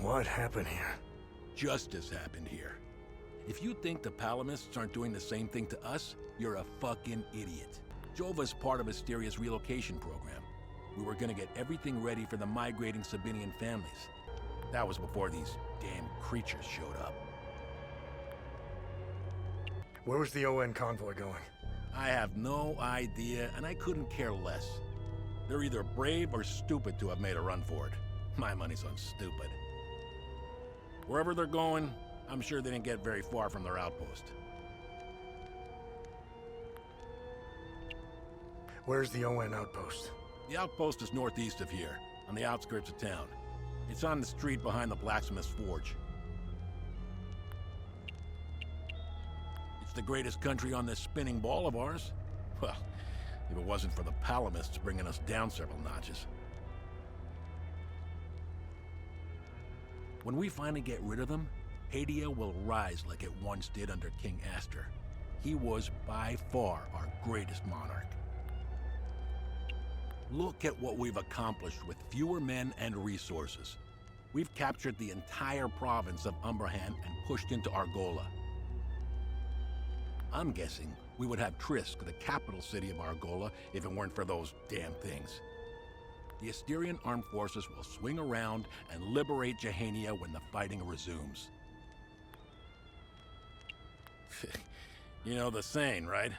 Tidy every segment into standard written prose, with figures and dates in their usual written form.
What happened here? Justice happened here. If you think the Palamists aren't doing the same thing to us, you're a fucking idiot. Jova's part of Asteria's relocation program. We were gonna get everything ready for the migrating Sabinian families. That was before these damn creatures showed up. Where was the ON convoy going? I have no idea, and I couldn't care less. They're either brave or stupid to have made a run for it. My money's on stupid. Wherever they're going, I'm sure they didn't get very far from their outpost. Where's the ON outpost? The outpost is northeast of here, on the outskirts of town. It's on the street behind the blacksmith's forge. It's the greatest country on this spinning ball of ours. Well, if it wasn't for the Palamists bringing us down several notches. When we finally get rid of them, Hadia will rise like it once did under King Aster. He was by far our greatest monarch. Look at what we've accomplished with fewer men and resources. We've captured the entire province of Umbrahan and pushed into Argola. I'm guessing we would have Trisk, the capital city of Argola, if it weren't for those damn things. The Asterian armed forces will swing around and liberate Jehania when the fighting resumes. You know the saying, right?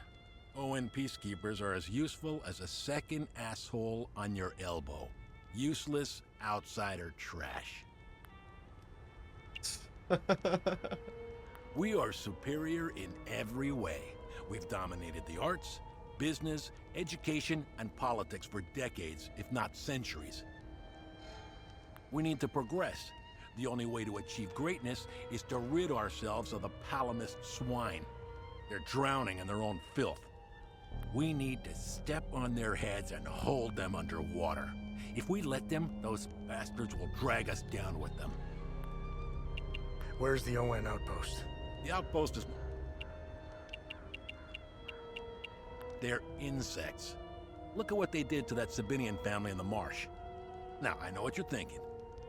ON peacekeepers are as useful as a second asshole on your elbow. Useless outsider trash. We are superior in every way. We've dominated the arts, business, education, and politics for decades, if not centuries. We need to progress. The only way to achieve greatness is to rid ourselves of the Palamist swine. They're drowning in their own filth. We need to step on their heads and hold them underwater. If we let them, those bastards will drag us down with them. Where's the ON outpost? The outpost is... They're insects. Look at what they did to that Sabinian family in the marsh. Now, I know what you're thinking.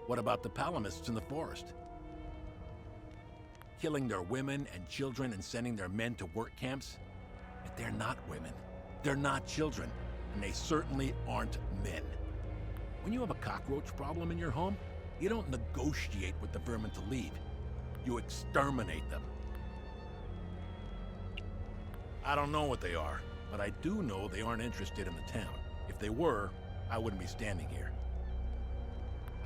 What about the Palamists in the forest? Killing their women and children and sending their men to work camps? But they're not women. They're not children. And they certainly aren't men. When you have a cockroach problem in your home, you don't negotiate with the vermin to leave. You exterminate them. I don't know what they are, but I do know they aren't interested in the town. If they were, I wouldn't be standing here.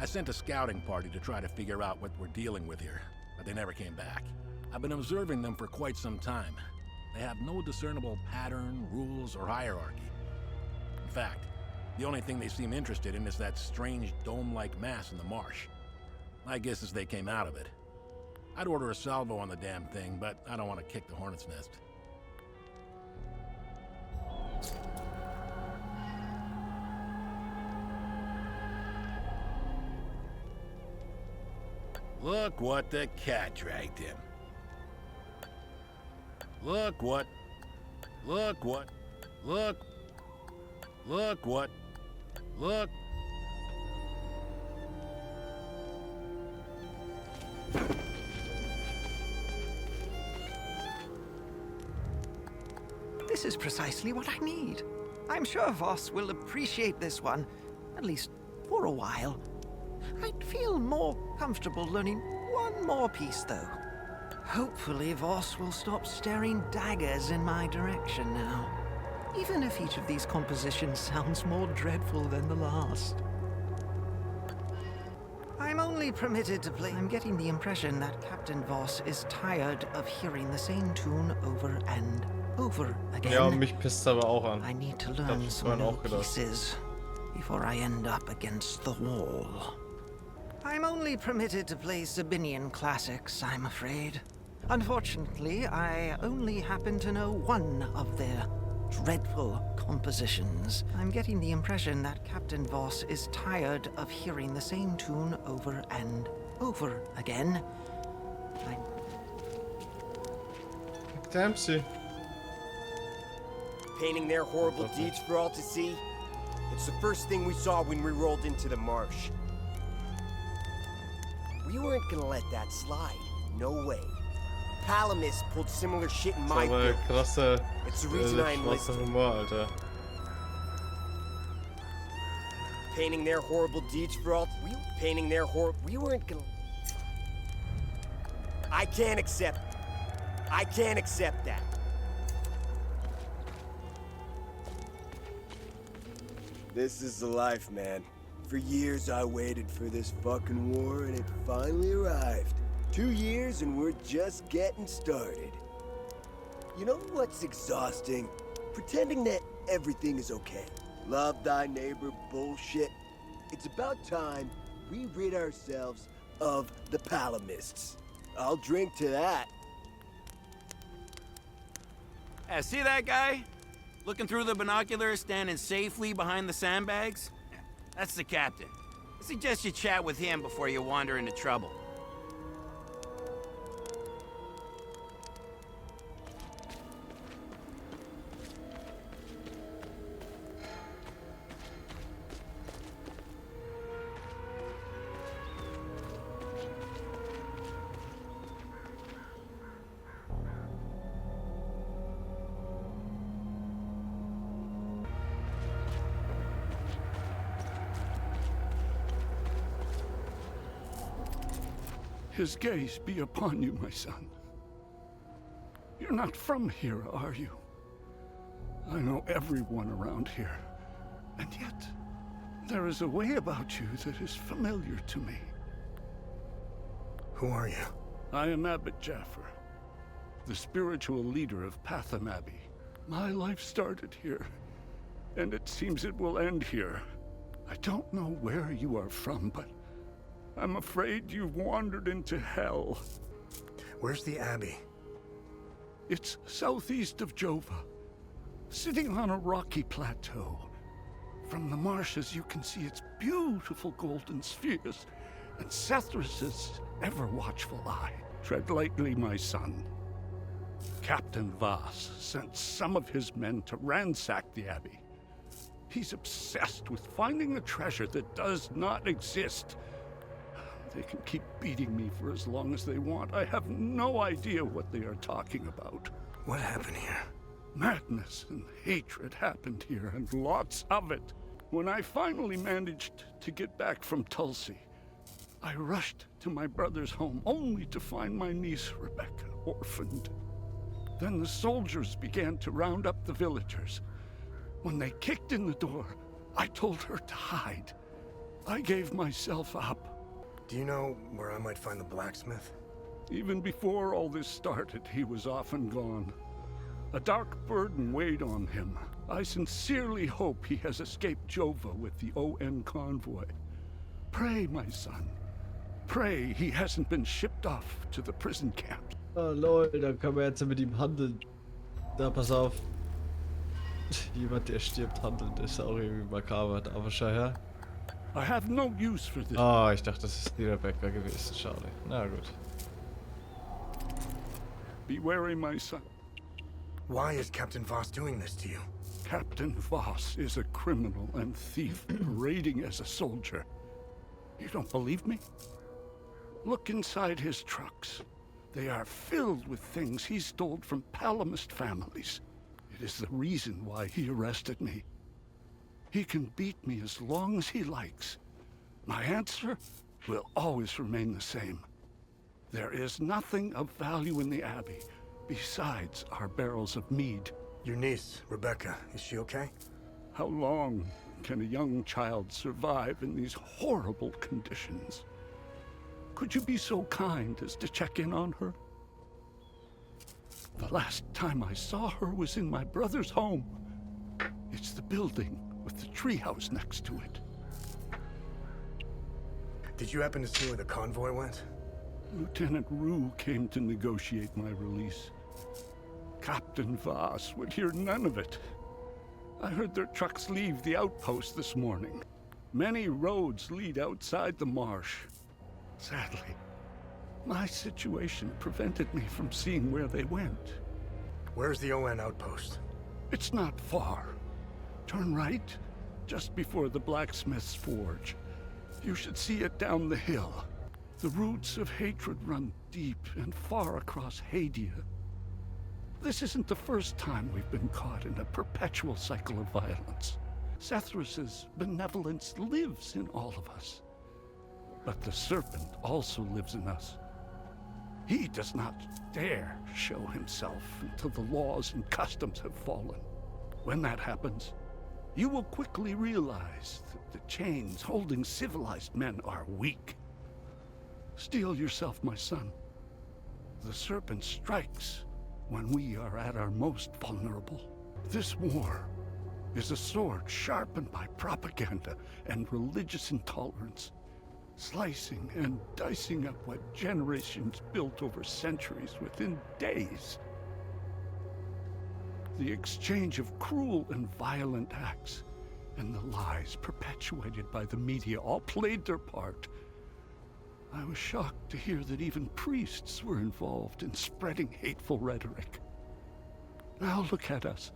I sent a scouting party to try to figure out what we're dealing with here, but they never came back. I've been observing them for quite some time. They have no discernible pattern, rules, or hierarchy. In fact, the only thing they seem interested in is that strange dome-like mass in the marsh. My guess is they came out of it. I'd order a salvo on the damn thing, but I don't want to kick the hornet's nest. Look what the cat dragged him. Look what, look, look. This is precisely what I need. I'm sure Voss will appreciate this one, at least for a while. I'd feel more comfortable learning one more piece, though. Hopefully Voss will stop staring daggers in my direction now, even if each of these compositions sounds more dreadful than the last. I'm only permitted to play. I'm getting the impression that Captain Voss is tired of hearing the same tune over and over again. Ja, mich pisst aber auch an. I need to learn some new pieces before I end up against the wall. I'm only permitted to play Sabinian classics, I'm afraid. Unfortunately, I only happen to know one of their dreadful compositions. I'm getting the impression that Captain Voss is tired of hearing the same tune over and over again. Dempsey. Painting their horrible deeds for all to see. It's the first thing we saw when we rolled into the marsh. We weren't gonna let that slide. No way. Palamis pulled similar shit in my Aber village. krasse, It's the reason I krasser enlisted. Humor, Alter. Painting their horrible deeds for all. We weren't gonna. I can't accept that. This is the life, man. For years I waited for this fucking war and it finally arrived. 2 years and we're just getting started. You know what's exhausting? Pretending that everything is okay. Love thy neighbor bullshit. It's about time we rid ourselves of the Palamists. I'll drink to that. See that guy? Looking through the binoculars, standing safely behind the sandbags? That's the captain. I suggest you chat with him before you wander into trouble. His gaze be upon you, my son. You're not from here, are you? I know everyone around here, and yet there is a way about you that is familiar to me. Who are you? I am Abbot Jaffer, the spiritual leader of Patham Abbey. My life started here, and it seems it will end here. I don't know where you are from, but I'm afraid you've wandered into hell. Where's the Abbey? It's southeast of Jova, sitting on a rocky plateau. From the marshes you can see its beautiful golden spheres and Sethrus's ever-watchful eye. Tread lightly, my son. Captain Voss sent some of his men to ransack the Abbey. He's obsessed with finding a treasure that does not exist. They can keep beating me for as long as they want. I have no idea what they are talking about. What happened here? Madness and hatred happened here, and lots of it. When I finally managed to get back from Tulsi, I rushed to my brother's home, only to find my niece, Rebecca, orphaned. Then the soldiers began to round up the villagers. When they kicked in the door, I told her to hide. I gave myself up. Do you know where I might find the blacksmith? Even before all this started, he was off and gone. A dark burden weighed on him. I sincerely hope he has escaped Jova with the ON convoy. Pray, my son. Pray he hasn't been shipped off to the prison camp. Oh lol, da kann man jetzt mit ihm handeln. Da, pass auf. Jemand, der stirbt, handelt. Das ist auch irgendwie makaber. Aber schau her. I have no use for this. Oh, ich dachte, das ist die Rebecca gewesen. Schade. Na gut. Be wary, my son. Why is Captain Voss doing this to you? Captain Voss is a criminal and thief parading as a soldier. You don't believe me? Look inside his trucks. They are filled with things he stole from Palamist families. It is the reason why he arrested me. He can beat me as long as he likes. My answer will always remain the same. There is nothing of value in the Abbey besides our barrels of mead. Your niece, Rebecca, is she okay? How long can a young child survive in these horrible conditions? Could you be so kind as to check in on her? The last time I saw her was in my brother's home. It's the building with the treehouse next to it. Did you happen to see where the convoy went? Lieutenant Rue came to negotiate my release. Captain Voss would hear none of it. I heard their trucks leave the outpost this morning. Many roads lead outside the marsh. Sadly, my situation prevented me from seeing where they went. Where's the ON outpost? It's not far. Turn right, just before the blacksmith's forge. You should see it down the hill. The roots of hatred run deep and far across Hadia. This isn't the first time we've been caught in a perpetual cycle of violence. Sethrus's benevolence lives in all of us. But the serpent also lives in us. He does not dare show himself until the laws and customs have fallen. When that happens, you will quickly realize that the chains holding civilized men are weak. Steel yourself, my son. The serpent strikes when we are at our most vulnerable. This war is a sword sharpened by propaganda and religious intolerance, slicing and dicing up what generations built over centuries within days. The exchange of cruel and violent acts and the lies perpetuated by the media all played their part. I was shocked to hear that even priests were involved in spreading hateful rhetoric. Now look at us.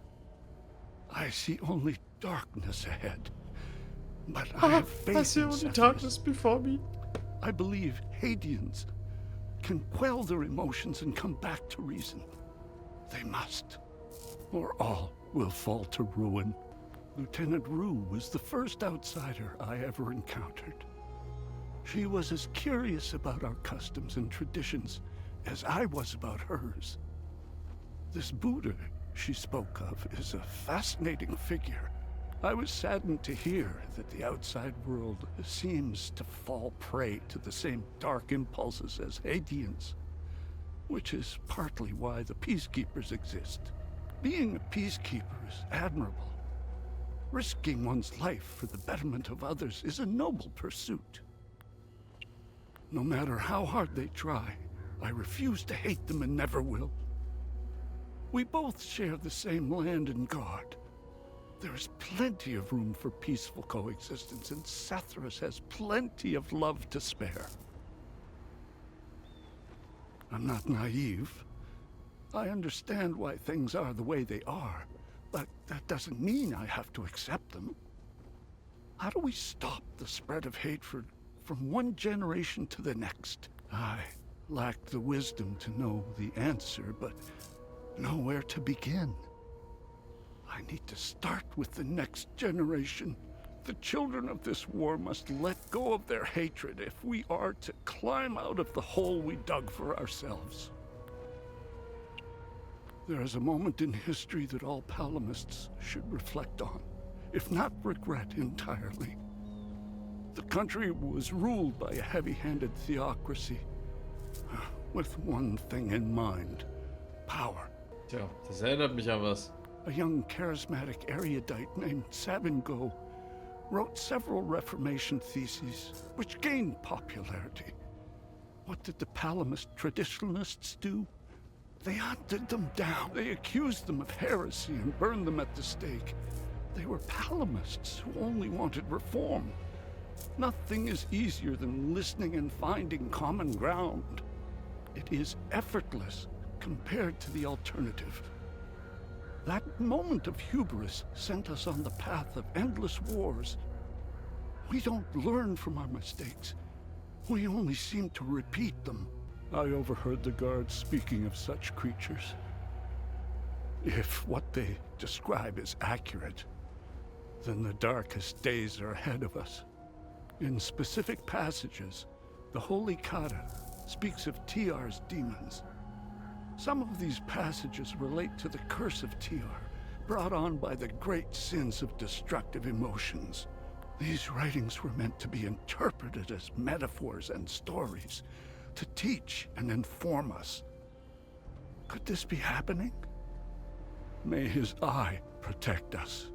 I see only darkness ahead. But I have faith I see in only Sethrus. darkness before me. I believe Hadians can quell their emotions and come back to reason. They must, or all will fall to ruin. Lieutenant Rue was the first outsider I ever encountered. She was as curious about our customs and traditions as I was about hers. This Buddha she spoke of is a fascinating figure. I was saddened to hear that the outside world seems to fall prey to the same dark impulses as Hadians, which is partly why the peacekeepers exist. Being a peacekeeper is admirable. Risking one's life for the betterment of others is a noble pursuit. No matter how hard they try, I refuse to hate them and never will. We both share the same land and God. There is plenty of room for peaceful coexistence, and Sethrus has plenty of love to spare. I'm not naive. I understand why things are the way they are, but that doesn't mean I have to accept them. How do we stop the spread of hatred from one generation to the next? I lack the wisdom to know the answer, but know where to begin. I need to start with the next generation. The children of this war must let go of their hatred if we are to climb out of the hole we dug for ourselves. There is a moment in history that all palamists should reflect on, if not regret entirely. The country was ruled by a heavy-handed theocracy, with one thing in mind: power. Tja, das erinnert mich an was. A young charismatic erudite named Sabingo wrote several Reformation theses, which gained popularity. What did the Palamist traditionalists do? They hunted them down. They accused them of heresy and burned them at the stake. They were Palamists who only wanted reform. Nothing is easier than listening and finding common ground. It is effortless compared to the alternative. That moment of hubris sent us on the path of endless wars. We don't learn from our mistakes. We only seem to repeat them. I overheard the guards speaking of such creatures. If what they describe is accurate, then the darkest days are ahead of us. In specific passages, the Holy Kata speaks of Tiar's demons. Some of these passages relate to the curse of Tiar, brought on by the great sins of destructive emotions. These writings were meant to be interpreted as metaphors and stories, to teach and inform us. Could this be happening? May his eye protect us.